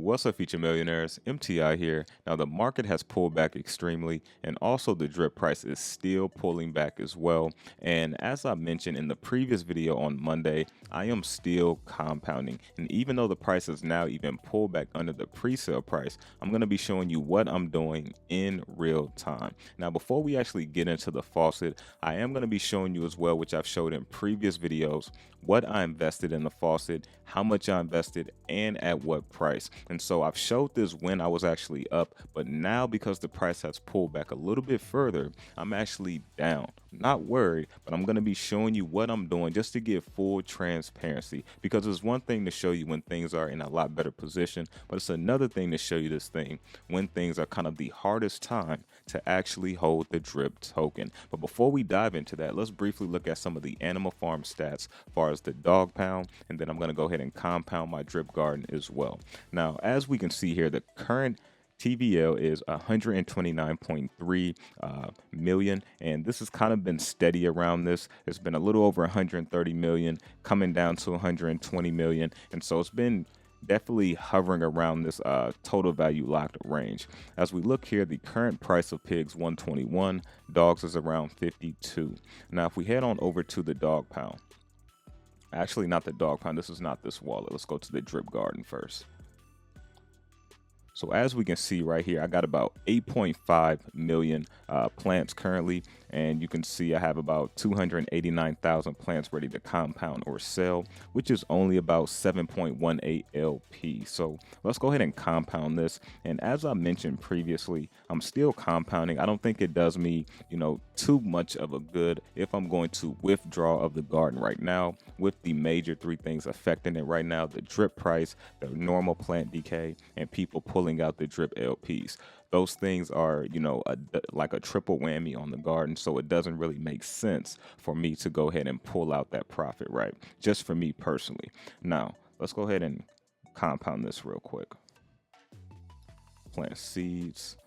What's up, future millionaires? MTI here. Now, the market has pulled back extremely, and also the drip price is still pulling back as well. And as I mentioned in the previous video on Monday, I am still compounding. And even though the price has now even pulled back under the pre-sale price, I'm going to be showing you what I'm doing in real time. Now, before we actually get into the faucet, I am going to be showing you as well, which I've showed in previous videos, what I invested in the faucet, how much I invested, and at what price. And so I've showed this when I was actually up, but now because the price has pulled back a little bit further, I'm actually down. Not worried, but I'm going to be showing you what I'm doing just to give full transparency, because it's one thing to show you when things are in a lot better position, but it's another thing to show you this thing when things are kind of the hardest time to actually hold the drip token. But before we dive into that, let's briefly look at some of the Animal Farm stats as far as the dog pound, and then I'm going to go ahead and compound my drip garden as well. Now, as we can see here, the current TVL is 129.3 million, and this has kind of been steady around this. It's been a little over 130 million, coming down to 120 million, and so it's been definitely hovering around this total value locked range. As we look here, the current price of pigs 121, dogs is around 52. Now, if we head on over to the dog pound, actually not the dog pound, this is not this wallet. Let's go to the drip garden first. So as we can see right here, I got about 8.5 million plants currently, and you can see I have about 289,000 plants ready to compound or sell, which is only about 7.18 LP. So let's go ahead and compound this. And as I mentioned previously, I'm still compounding. I don't think it does me, too much of a good if I'm going to withdraw of the garden right now, with the major three things affecting it right now: the drip price, the normal plant decay, and people pulling out the drip LPs. Those things are, like a triple whammy on the garden, so it doesn't really make sense for me to go ahead and pull out that profit, right? Just for me personally. Now, let's go ahead and compound this real quick. Plant seeds.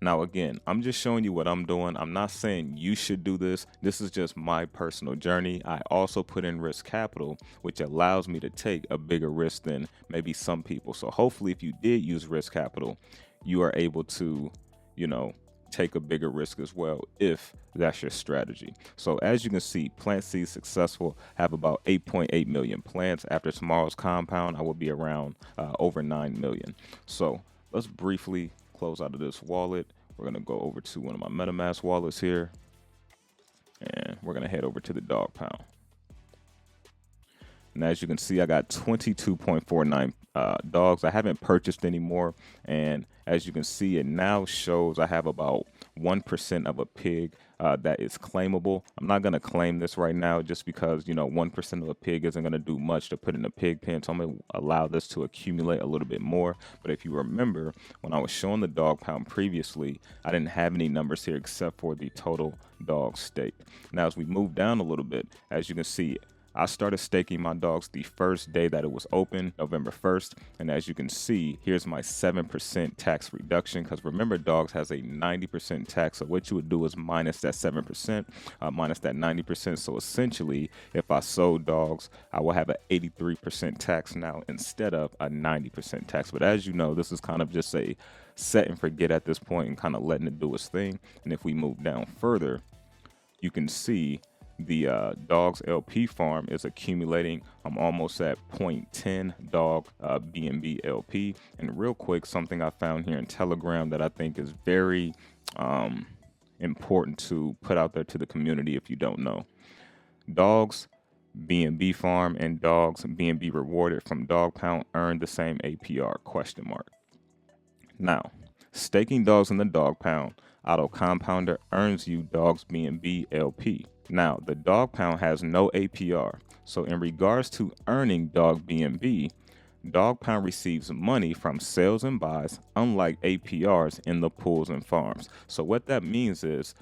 Now, again, I'm just showing you what I'm doing. I'm not saying you should do this. This is just my personal journey. I also put in risk capital, which allows me to take a bigger risk than maybe some people. So hopefully if you did use risk capital, you are able to, take a bigger risk as well, if that's your strategy. So as you can see, plant seeds successful, have about 8.8 million plants. After tomorrow's compound, I will be around over 9 million. So let's briefly close out of this wallet. We're going to go over to one of my MetaMask wallets here, and we're going to head over to the dog pound. And as you can see, I got 22.49 dogs. I haven't purchased anymore, and as you can see, it now shows I have about 1% of a pig that is claimable. I'm not going to claim this right now just because 1% of a pig isn't going to do much to put in a pig pen, so I'm going to allow this to accumulate a little bit more. But if you remember, when I was showing the dog pound previously, I didn't have any numbers here except for the total dog stake. Now, as we move down a little bit, as you can see, I started staking my dogs the first day that it was open, November 1st. And as you can see, here's my 7% tax reduction, because remember, dogs has a 90% tax. So what you would do is minus that 7%, minus that 90%. So essentially, if I sold dogs, I will have an 83% tax now instead of a 90% tax. But as you know, this is kind of just a set and forget at this point and kind of letting it do its thing. And if we move down further, you can see the dogs LP farm is accumulating. I'm almost at 0.10 dog BNB LP. And real quick, something I found here in Telegram that I think is very important to put out there to the community if you don't know. Dogs BNB farm and dogs BNB rewarded from dog pound earn the same APR ? Now, staking dogs in the dog pound auto compounder earns you dogs BNB LP. Now, the dog pound has no APR. So in regards to earning dog BNB, dog pound receives money from sales and buys, unlike APRs in the pools and farms. So what that means is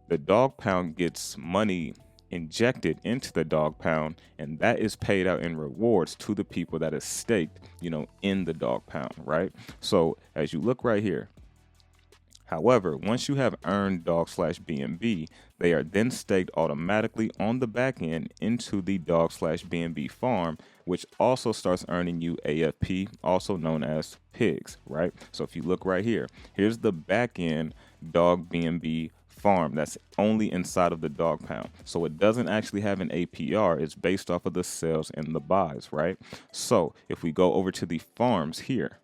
the dog pound gets money injected into the dog pound, and that is paid out in rewards to the people that is staked, in the dog pound, right? So as you look right here, However, once you have earned dog/BNB, they are then staked automatically on the back end into the dog/BNB farm, which also starts earning you AFP, also known as pigs, right? So if you look right here, here's the back end dog BNB farm that's only inside of the dog pound. So it doesn't actually have an APR. It's based off of the sales and the buys, right? So if we go over to the farms here,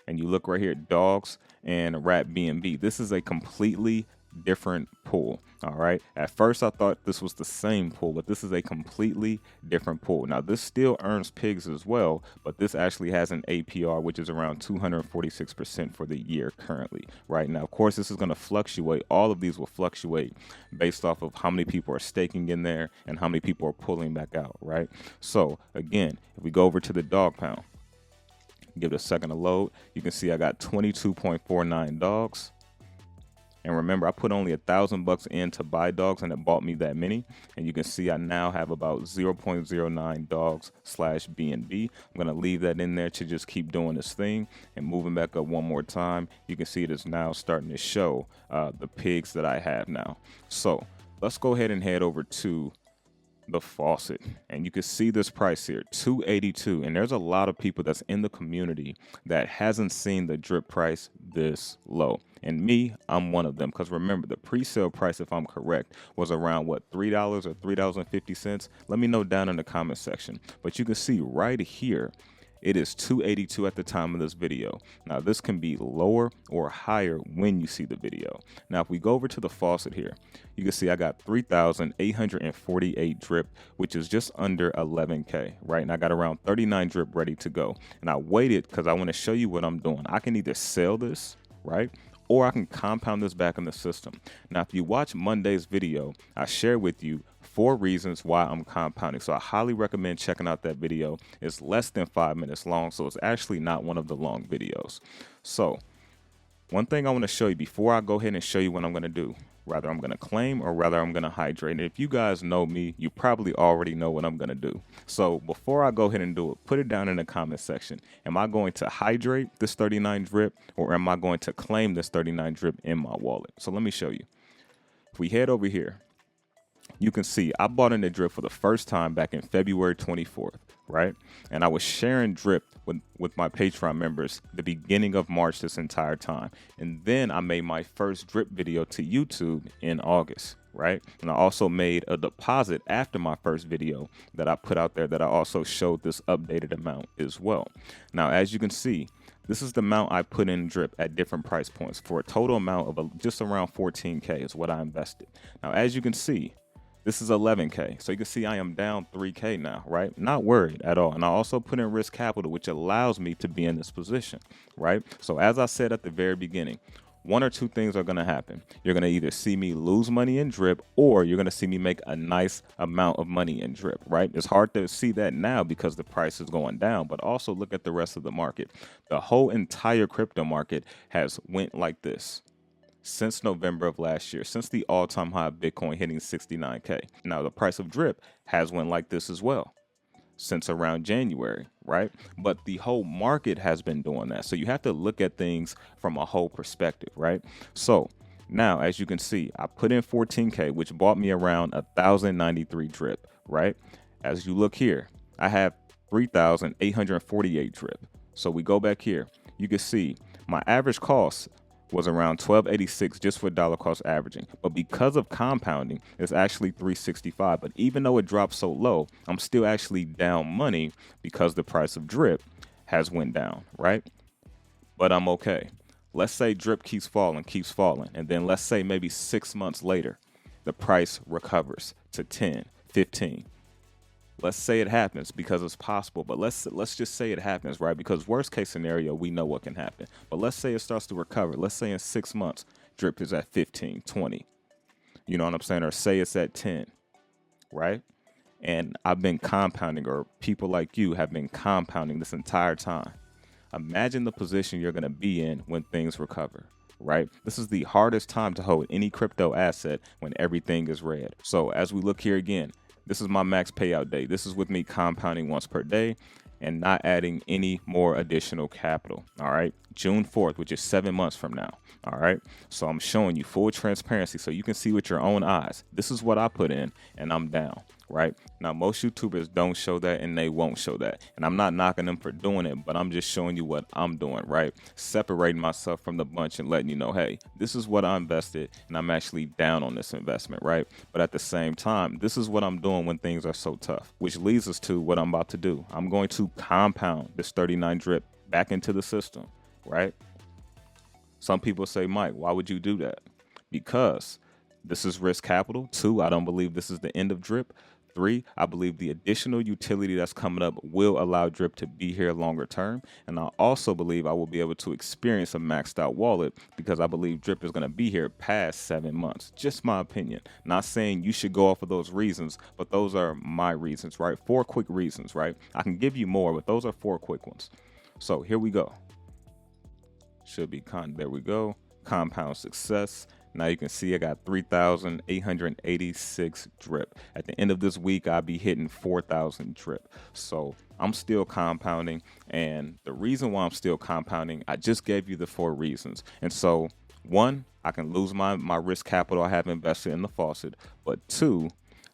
and you look right here, dogs and rat BNB, this is a completely different pool. All right. At first, I thought this was the same pool, but this is a completely different pool. Now, this still earns pigs as well, but this actually has an APR, which is around 246% for the year currently. Right now, of course, this is going to fluctuate. All of these will fluctuate based off of how many people are staking in there and how many people are pulling back out. Right. So again, if we go over to the dog pound, give it a second to load, you can see I got 22.49 dogs. And remember, I put only $1,000 in to buy dogs, and it bought me that many. And you can see I now have about 0.09 dogs/BNB. I'm going to leave that in there to just keep doing this thing. And moving back up one more time, you can see it is now starting to show the pigs that I have now. So let's go ahead and head over to the faucet, and you can see this price here, 282. And there's a lot of people that's in the community that hasn't seen the drip price this low, and me, I'm one of them, because remember, the pre-sale price, if I'm correct, was around what, $3 or $3.50. Let me know down in the comment section. But you can see right here, it is 282 at the time of this video. Now, this can be lower or higher when you see the video. Now, if we go over to the faucet here, you can see I got 3,848 drip, which is just under 11K, right? And I got around 39 drip ready to go. And I waited because I want to show you what I'm doing. I can either sell this, right? Or I can compound this back in the system. Now, if you watch Monday's video, I share with you 4 reasons why I'm compounding. So I highly recommend checking out that video. It's less than 5 minutes long, so it's actually not one of the long videos. So one thing I want to show you before I go ahead and show you what I'm going to do, whether I'm going to claim or whether I'm going to hydrate. And if you guys know me, you probably already know what I'm going to do. So before I go ahead and do it, put it down in the comment section. Am I going to hydrate this 39 drip, or am I going to claim this 39 drip in my wallet? So let me show you. If we head over here, you can see I bought in the drip for the first time back in February 24th, right? And I was sharing drip with my Patreon members the beginning of March this entire time. And then I made my first drip video to YouTube in August, right? And I also made a deposit after my first video that I put out there that I also showed this updated amount as well. Now, as you can see, this is the amount I put in drip at different price points for a total amount of just around 14K is what I invested. Now, as you can see, this is 11K. So you can see I am down 3K now, right? Not worried at all. And I also put in risk capital, which allows me to be in this position, right? So as I said at the very beginning, one or two things are going to happen. You're going to either see me lose money in drip, or you're going to see me make a nice amount of money in drip, right? It's hard to see that now because the price is going down, but also look at the rest of the market. The whole entire crypto market has went like this since November of last year, since the all-time high of Bitcoin hitting 69K. Now, the price of drip has went like this as well since around January, right? But the whole market has been doing that. So you have to look at things from a whole perspective, right? So now, as you can see, I put in 14K, which bought me around 1,093 drip, right? As you look here, I have 3,848 drip. So we go back here, you can see my average cost was around $12.86 just for dollar cost averaging. But because of compounding, it's actually $3.65. But even though it dropped so low, I'm still actually down money because the price of drip has went down, right? But I'm okay. Let's say drip keeps falling, and then let's say maybe 6 months later, the price recovers to 10, 15. Let's say it happens, because it's possible, but let's just say it happens, right? Because worst case scenario, we know what can happen. But let's say it starts to recover. Let's say in 6 months, drip is at 15, 20. You know what I'm saying? Or say it's at 10, right? And I've been compounding, or people like you have been compounding this entire time. Imagine the position you're going to be in when things recover, right? This is the hardest time to hold any crypto asset when everything is red. So as we look here again, this is my max payout day. This is with me compounding once per day. and not adding any more additional capital. All right, June 4th, which is 7 months from now. All right, so I'm showing you full transparency so you can see with your own eyes. This is what I put in, and I'm down. Right now, most YouTubers don't show that, and they won't show that, and I'm not knocking them for doing it, but I'm just showing you what I'm doing, right? Separating myself from the bunch and letting you know, hey, this is what I invested, and I'm actually down on this investment, right? But at the same time, this is what I'm doing when things are so tough, which leads us to what I'm about to do. I'm going to compound this 39 drip back into the system, right? Some people say, Mike, why would you do that? Because this is risk capital. 2, I don't believe this is the end of drip. 3, I believe the additional utility that's coming up will allow drip to be here longer term. And I also believe I will be able to experience a maxed out wallet because I believe drip is going to be here past 7 months. Just my opinion. Not saying you should go off of those reasons, but those are my reasons, right? 4 quick reasons, right? I can give you more, but those are 4 quick ones. So here we go. Should be there we go. Compound success. Now you can see I got 3,886 drip. At the end of this week, I'll be hitting 4,000 drip. So I'm still compounding. And the reason why I'm still compounding, I just gave you the 4 reasons. And so 1, I can lose my risk capital I have invested in the faucet. But 2,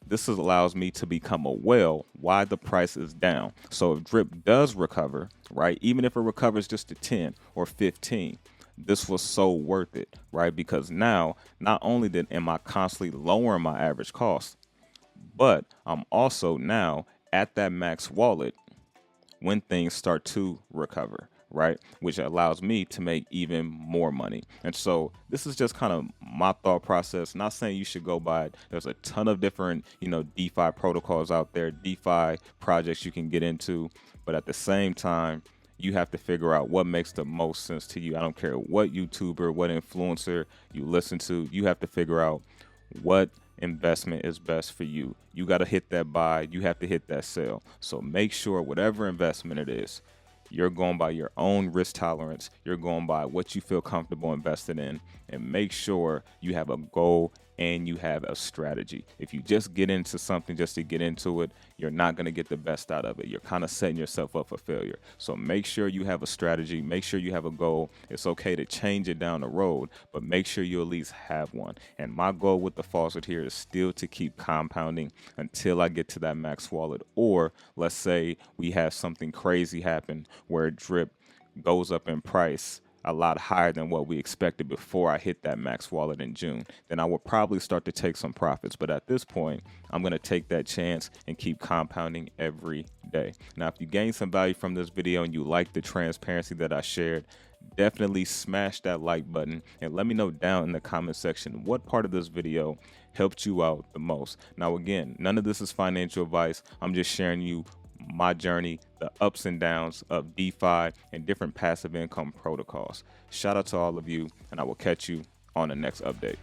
this allows me to become aware why the price is down. So if drip does recover, right, even if it recovers just to 10 or 15, this was so worth it, right? Because now, not only am I constantly lowering my average cost, but I'm also now at that max wallet when things start to recover, right? Which allows me to make even more money. And so this is just kind of my thought process. Not saying you should go by it. There's a ton of different, DeFi protocols out there, DeFi projects you can get into, but at the same time, you have to figure out what makes the most sense to you. I don't care what YouTuber, what influencer you listen to. You have to figure out what investment is best for you. You got to hit that buy. You have to hit that sell. So make sure whatever investment it is, you're going by your own risk tolerance. You're going by what you feel comfortable investing in, and make sure you have a goal and you have a strategy. If you just get into something just to get into it, you're not going to get the best out of it. You're kind of setting yourself up for failure. So make sure you have a strategy. Make sure you have a goal. It's okay to change it down the road, but make sure you at least have one. And my goal with the faucet here is still to keep compounding until I get to that max wallet. Or let's say we have something crazy happen where drip goes up in price a lot higher than what we expected before I hit that max wallet in June, then I will probably start to take some profits. But at this point, I'm going to take that chance and keep compounding every day. Now, if you gain some value from this video and you like the transparency that I shared, definitely smash that like button and let me know down in the comment section what part of this video helped you out the most. Now, again, none of this is financial advice. I'm just sharing you my journey, the ups and downs of DeFi and different passive income protocols. Shout out to all of you, and I will catch you on the next update.